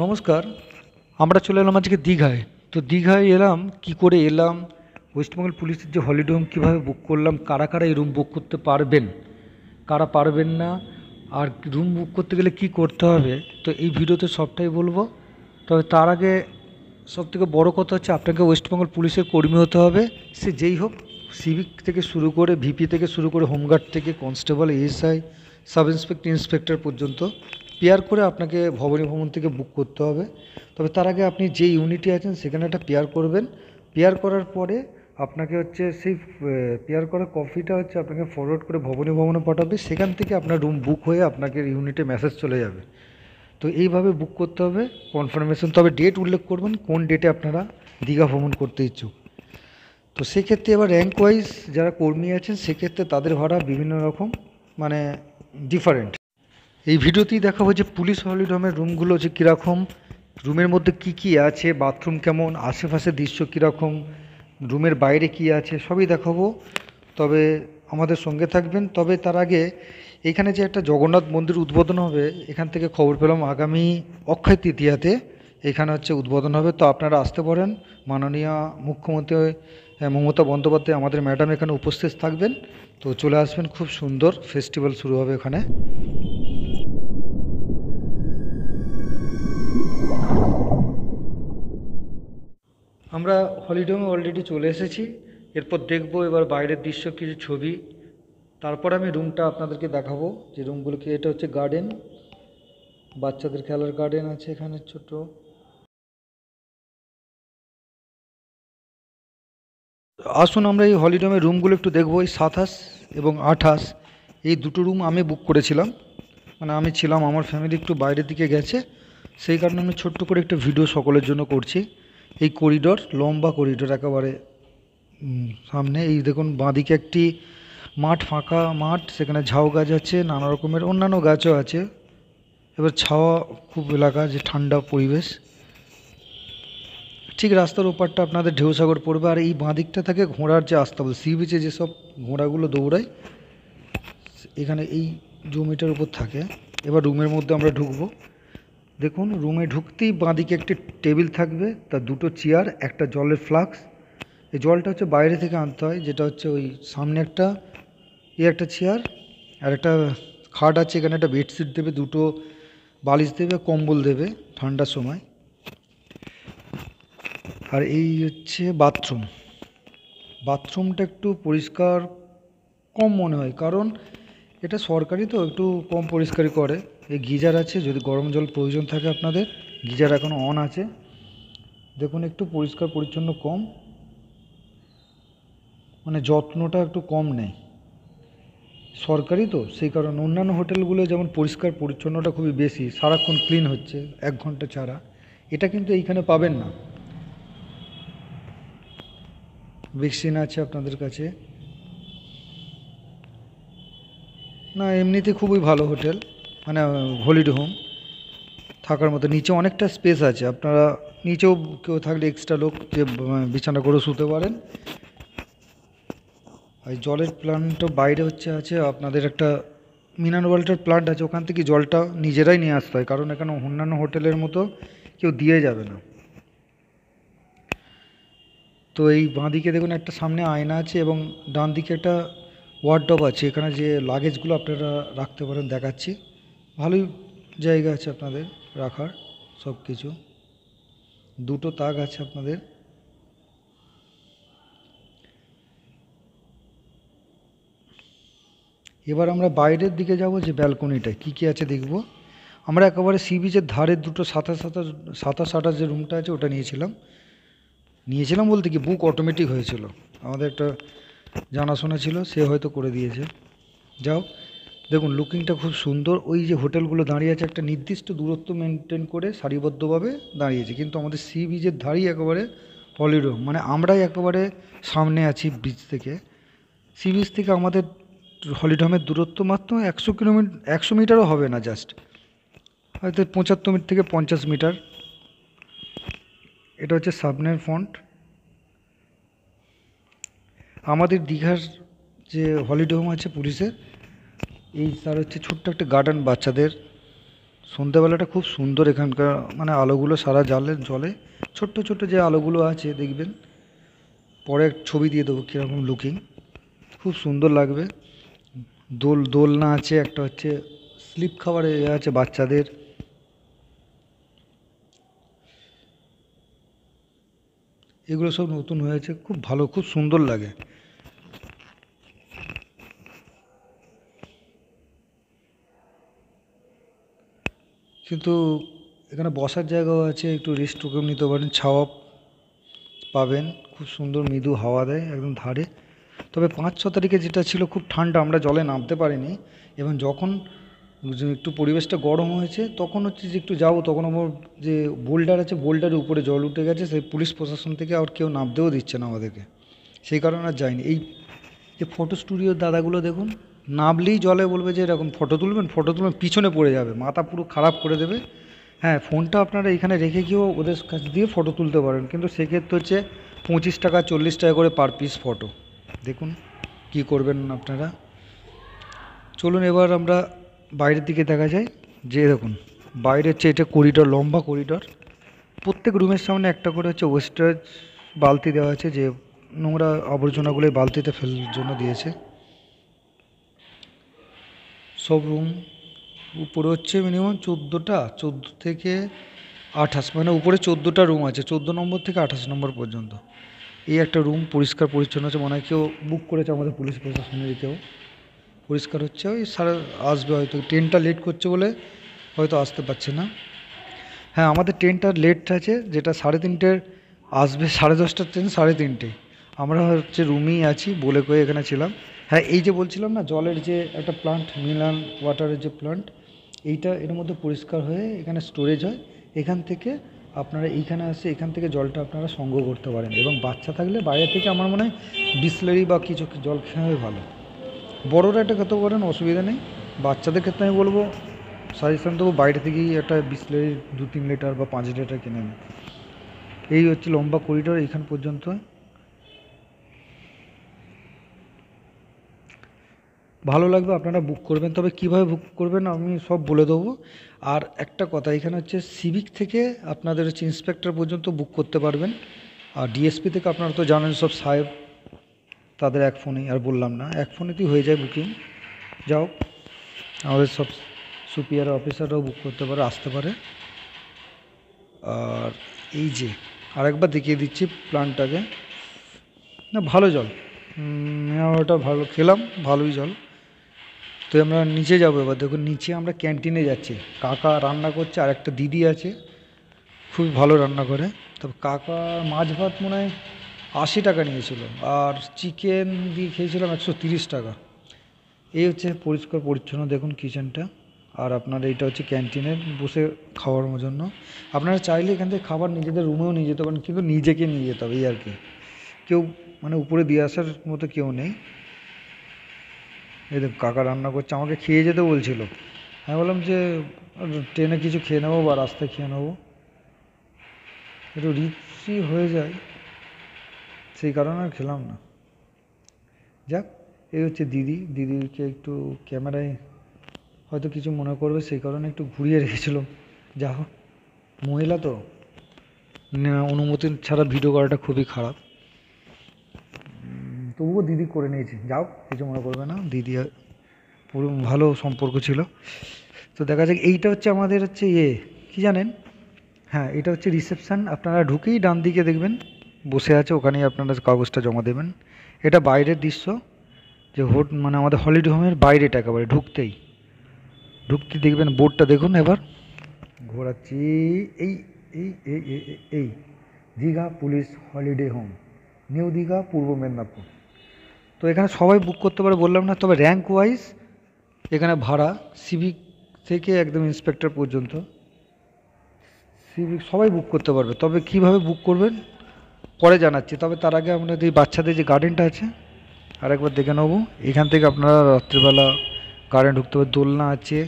নমস্কার। আমরা চলে এলাম আজকে দীঘায়। তো দীঘায় এলাম কি করে এলাম, ওয়েস্টবেঙ্গল পুলিশের যে হলিডে হোম কীভাবে বুক করলাম, কারা কারা এই রুম বুক করতে পারবেন, কারা পারবেন না, আর রুম বুক করতে গেলে কি করতে হবে, তো এই ভিডিওতে সবটাই বলবো। তবে তার আগে সবথেকে বড় কথা হচ্ছে আপনাকে ওয়েস্টবেঙ্গল পুলিশের কর্মী হতে হবে, সে যেই হোক। সিভিক থেকে শুরু করে ভিপি থেকে শুরু করে হোমগার্ড থেকে constable, ASI, sub inspector, inspector পর্যন্ত পেয়ার করে আপনাকে ভবানী ভবন থেকে বুক করতে হবে। তবে তার আগে আপনি যে ইউনিটে আছেন সেখানে একটা পেয়ার করবেন। পেয়ার করার পরে আপনাকে হচ্ছে সেই পেয়ার করা কপিটা হচ্ছে আপনাকে ফরওয়ার্ড করে ভবানী ভবনে পাঠাবে। সেখান থেকে আপনার রুম বুক হয়ে আপনাকে ইউনিটে মেসেজ চলে যাবে। তো এইভাবে বুক করতে হবে কনফার্মেশন। তবে ডেট উল্লেখ করবেন কোন ডেটে আপনারা দীঘা ভ্রমণ করতে ইচ্ছুক। তো সেক্ষেত্রে এবার র্যাঙ্ক ওয়াইজ যারা কর্মী আছেন সেক্ষেত্রে তাদের ভাড়া বিভিন্ন রকম, মানে ডিফারেন্ট। এই ভিডিওতেই দেখাবো যে পুলিশ হলিডে হোমের রুমগুলো যে কীরকম, রুমের মধ্যে কি কি আছে, বাথরুম কেমন, আশেপাশের দৃশ্য কীরকম, রুমের বাইরে কি আছে, সবই দেখাবো। তবে আমাদের সঙ্গে থাকবেন। তবে তার আগে এখানে যে একটা জগন্নাথ মন্দির উদ্বোধন হবে, এখান থেকে খবর পেলাম আগামী অক্ষয় তৃতীয়াতে এখানে হচ্ছে উদ্বোধন হবে। তো আপনারা আসতে পারেন। মাননীয় মুখ্যমন্ত্রী মমতা বন্দ্যোপাধ্যায় আমাদের ম্যাডাম এখানে উপস্থিত থাকবেন। তো চলে আসবেন, খুব সুন্দর ফেস্টিভ্যাল শুরু হবে এখানে। আমরা হলিডে হোমে অলরেডি চলে এসেছি। এরপর দেখব এবার বাইরের দৃশ্য, কিছু ছবি, তারপর আমি রুমটা আপনাদেরকে দেখাবো যে রুমগুলোকে। এটা হচ্ছে গার্ডেন, বাচ্চাদের খেলার গার্ডেন আছে এখানে ছোট। আসুন আমরা এই হলিডে হোমের রুমগুলো একটু দেখবো। এই 27 এবং 28 এই দুটো রুম আমি বুক করেছিলাম। মানে আমি ছিলাম, আমার ফ্যামিলি একটু বাইরের দিকে গেছে, সেই কারণে আমি ছোট্ট করে একটা ভিডিও সকলের জন্য করছি। এই করিডোর, লম্বা করিডোর একেবারে সামনে। এই দেখুন বাঁদিকে একটি মাঠ, ফাঁকা মাঠ, সেখানে ঝাউ গাছ আছে, নানা রকমের অন্যান্য গাছও আছে। এবার ছাওয়া খুব এলাকা, যে ঠান্ডা পরিবেশ। ঠিক রাস্তার ওপারটা আপনাদের ঢেউসাগর পড়বে। আর এই বাঁদিকটা থাকে ঘোড়ার যে আস্তাবল, সি বিচে যেসব ঘোড়াগুলো দৌড়ায় এখানে এই জমিটার উপর থাকে। এবার রুমের মধ্যে আমরা ঢুকবো। দেখুন রুমে ঢুকতেই বাঁদিকে একটি টেবিল থাকবে, তার দুটো চেয়ার, একটা জলের ফ্লাক্স। এই জলটা হচ্ছে বাইরে থেকে আনতে হয়, যেটা হচ্ছে ওই সামনে একটা একটা চেয়ার আর একটা খাট আছে। এখানে একটা বেডশিট দেবে, দুটো বালিশ দেবে, কম্বল দেবে ঠান্ডার সময়। আর এই হচ্ছে বাথরুম। বাথরুমটা একটু পরিষ্কার কম মনে হয়, কারণ এটা সরকারি তো একটু কম পরিষ্কারই করে। এই গিজার আছে, যদি গরম জল প্রয়োজন থাকে আপনাদের, গিজার এখনও অন আছে। দেখুন একটু পরিষ্কার পরিচ্ছন্ন কম, মানে যত্নটা একটু কম নেয়। সরকারি তো সেই কারণে। অন্যান্য হোটেলগুলো যেমন পরিষ্কার পরিচ্ছন্নতা খুবই বেশি, সারাক্ষণ ক্লিন হচ্ছে 1 ঘন্টা ছাড়া, এটা কিন্তু এইখানে পাবেন না। ভ্যাকসিন আছে আপনাদের কাছে। না এমনিতে খুবই ভালো হোটেল, মানে হলিডে হোম থাকার মতো। নিচে অনেকটা স্পেস আছে, আপনারা নিচেও কেউ থাকলে এক্সট্রা লোক যে বিছানা করে শুতে পারেন। আর জলের প্ল্যান্টও বাইরে হচ্ছে আছে আপনাদের একটা মিনারেল ওয়াটার প্ল্যান্ট আছে, ওখান থেকে জলটা নিজেরাই নিয়ে আসতে হয়, কারণ এখানে অন্যান্য হোটেলের মতো কেউ দিয়ে যাবে না। তো এই বাঁদিকে দেখুন একটা সামনে আয়না আছে এবং ডান দিকে একটা ওয়ার্ডরোব আছে, এখানে যে লাগেজগুলো আপনারা রাখতে পারেন দেখাচ্ছি। ভালোই জায়গা আছে আপনাদের রাখার সব কিছু। দুটো তাক আছে আপনাদের। এবার আমরা বাইরের দিকে যাব, যে ব্যালকনিটা কী কী আছে দেখব। আমরা একেবারে সি বিচের ধারে দুটো 27-28 যে রুমটা আছে ওটা নিয়েছিলাম বলতে কি বুক অটোমেটিক হয়েছিল, আমাদের একটা জানাশোনা ছিল, সে হয়তো করে দিয়েছে। যাও দেখুন লুকিংটা খুব সুন্দর। ওই যে হোটেলগুলো দাঁড়িয়ে আছে একটা নির্দিষ্ট দূরত্ব মেনটেন করে সারিবদ্ধভাবে দাঁড়িয়েছে, কিন্তু আমাদের সি বিচের ধারেই একেবারে হলিডে হোম, মানে আমরাই একেবারে সামনে আছি বিচ থেকে। সি বিচ থেকে আমাদের হলিডে হোমের দূরত্ব মাত্র 100 কিলোমিটার, 100 মিটারও হবে না, জাস্ট হয়তো 75 থেকে 50 মিটার। এটা হচ্ছে সাবনের ফ্রন্ট। আমাদের দীঘার যে হলিডে হোম আছে পুলিশের, এই তার হচ্ছে ছোট্ট একটা গার্ডেন বাচ্চাদের সন্ধ্যেবেলাটা খুব সুন্দর এখানকার, মানে আলোগুলো সারা জালে জলে, ছোট্ট ছোট্ট যে আলোগুলো আছে দেখবেন, পরে ছবি দিয়ে দেবো কীরকম লুকিং, খুব সুন্দর লাগবে। দোলনা আছে, একটা হচ্ছে স্লিপ খাবার আছে বাচ্চাদের। এগুলো সব নতুন হয়েছে, খুব ভালো, খুব সুন্দর লাগে। কিন্তু এখানে বসার জায়গাও আছে, একটু রেস্ট রুম নিতে পারেন, ছাওয়া পাবেন, খুব সুন্দর মৃদু হাওয়া দেয় একদম ধারে। তবে 5-6 তারিখে যেটা ছিল খুব ঠান্ডা, আমরা জলে নামতে পারিনি। এবং যখন যে একটু পরিবেশটা গরম হয়েছে তখন হচ্ছে যে একটু যাবো, তখন আমার যে বোল্ডার আছে বোল্ডারের উপরে জল উঠে গেছে, সেই পুলিশ প্রশাসন থেকে আর কেউ নামতেও দিচ্ছে না আমাদেরকে, সেই কারণে আর যাইনি। এই যে ফটো স্টুডিওর দাদাগুলো দেখুন, নামলেই জলে বলবে যে এরকম ফটো তুলবেন, ফটো তুলবেন, পিছনে পড়ে যাবে, মাথা পুরো খারাপ করে দেবে। হ্যাঁ, ফোনটা আপনারা এখানে রেখে গিয়েও ওদের কাছ দিয়ে ফটো তুলতে পারেন, কিন্তু সেক্ষেত্রে হচ্ছে 25 টাকা 40 টাকা করে পার পিস ফটো। দেখুন কি করবেন আপনারা। চলুন এবার আমরা বাইরের দিকে দেখা যায়। যে দেখুন বাইরে হচ্ছে এটা করিডর, লম্বা করিডর, প্রত্যেক রুমের সামনে একটা করে হচ্ছে ওয়েস্টেজ বালতি দেওয়া আছে, যে নোংরা আবর্জনাগুলো এই বালতিতে ফেলার জন্য দিয়েছে। সব রুম উপরে হচ্ছে মিনিমাম 14 থেকে 28, মানে উপরে 14টা রুম আছে, 14 নম্বর থেকে 28 নম্বর পর্যন্ত। এই একটা রুম পরিষ্কার পরিচ্ছন্ন আছে, মনে হয় কেউ বুক করেছে আমাদের পুলিশ প্রশাসনের, কেউ পরিষ্কার হচ্ছে। ওই সারা আসবে হয়তো, ট্রেনটা লেট করছে বলে হয়তো আসতে পারছে না। হ্যাঁ, আমাদের ট্রেনটা লেট আছে, যেটা 3:30 আসবে, 10:30টার ট্রেন 3:30। আমরা হচ্ছে রুমেই আছি, বলে কয়ে এখানে ছিলাম। হ্যাঁ, এই যে বলছিলাম না জলের যে একটা প্লান্ট, মিনারেল ওয়াটারের যে প্লান্ট, এইটা এর মধ্যে পরিষ্কার হয়ে এখানে স্টোরেজ হয়। এখান থেকে আপনারা এইখানে আসে, এখান থেকে জলটা আপনারা সংগ্রহ করতে পারেন। এবং বাচ্চা থাকলে বাইরে থেকে আমার মনে হয় বিসলেরি বা কিছু জল খেয়ে ভালো। বড়রা এটা খেতে পারেন, অসুবিধা নেই। বাচ্চাদের ক্ষেত্রে আমি বলবো, সাজেশন দেবো বাইরে থেকেই একটা বিসলেরি 2-3 লিটার বা 5 লিটার কিনে নিন। এই হচ্ছে লম্বা করিডোর এইখান পর্যন্ত। ভালো লাগবে, আপনারা বুক করবেন। তবে কিভাবে বুক করবেন আমি সব বলে দেবো। আর একটা কথা, এখানে হচ্ছে সিভিক থেকে আপনাদের হচ্ছে ইন্সপেক্টর পর্যন্ত বুক করতে পারবেন। আর ডিএসপি থেকে আপনারা তো জানেন সব সাহেব, তাদের এক ফোনেই, আর বললাম না, এক ফোনেতেই হয়ে যায় বুকিং। যাও, আমাদের সব সুপিরিয়র অফিসাররাও বুক করতে পারে, আসতে পারে। আর এই যে আরেকবার দেখিয়ে দিচ্ছি প্ল্যানটাকে, না ভালো জল, ওটা ভালো খেলাম, ভালোই জল। তো আমরা নিচে যাবো এবার। দেখুন নিচে আমরা ক্যান্টিনে যাচ্ছি, কাকা রান্না করছে, আর একটা দিদি আছে খুবই ভালো রান্না করে। তবে কাকার মাছ ভাত মনে হয় 80 টাকা নিয়েছিল, আর চিকেন দিয়ে খেয়েছিলাম 130 টাকা। এই হচ্ছে পরিষ্কার পরিচ্ছন্ন, দেখুন কিচেনটা। আর আপনার এইটা হচ্ছে ক্যান্টিনে বসে খাওয়ার জন্য। আপনারা চাইলে এখান থেকে খাবার নিজেদের রুমেও নিয়ে যেতে পারেন, কিন্তু নিজেকে নিয়ে যেতে হবে, এই আর কি। কেউ মানে উপরে দিয়ে আসার মতো কেউ নেই। এই দেখ কাকা রান্না করছে, আমাকে খেয়ে যেতে বলছিল। আমি বললাম যে ট্রেনে কিছু খেয়ে নেবো বা রাস্তায় খেয়ে নেবো, একটু রিচই হয়ে যায়, সেই কারণে আর খেলাম না। যাক, এই হচ্ছে দিদিকে একটু ক্যামেরায় হয়তো কিছু মনে করবে, সেই কারণে একটু ঘুরিয়ে রেখেছিলাম। যা হোক, মহিলা তো, অনুমতি ছাড়া ভিডিও করাটা খুবই খারাপ। তবুও দিদি করে নিয়েছে, যাও কিছু মনে করবে না, দিদি পুরো ভালো সম্পর্ক ছিল। তো দেখা যাক, এইটা হচ্ছে আমাদের হচ্ছে কি জানেন, হ্যাঁ এটা হচ্ছে রিসেপশান। আপনারা ঢুকেই ডান দিকে দেখবেন বসে আছে, ওখানেই আপনারা কাগজটা জমা দেবেন। এটা বাইরের দৃশ্য, যে মানে আমাদের হলিডে হোমের বাইরেটা, একেবারে ঢুকতে দেখবেন বোর্ডটা দেখুন। এবার ঘোরাচ্ছি, এই এই এই এই এই Digha police holiday home, new Digha, পূর্ব মেদিনীপুর। তো এখানে সবাই বুক করতে পারে বললাম না, তবে র্যাঙ্ক ওয়াইজ এখানে ভাড়া, সিভিক থেকে একদম ইন্সপেক্টর পর্যন্ত সিভিক সবাই বুক করতে পারবে। তবে কিভাবে বুক করবেন পরে জানাচ্ছি। তবে তার আগে আপনাদের এই বাচ্চাদের যে গার্ডেনটা আছে আরেকবার দেখে নেবো। এখান থেকে আপনারা রাত্রিবেলা গার্ডেন ঢুকতে পারবে, দোলনা আছে,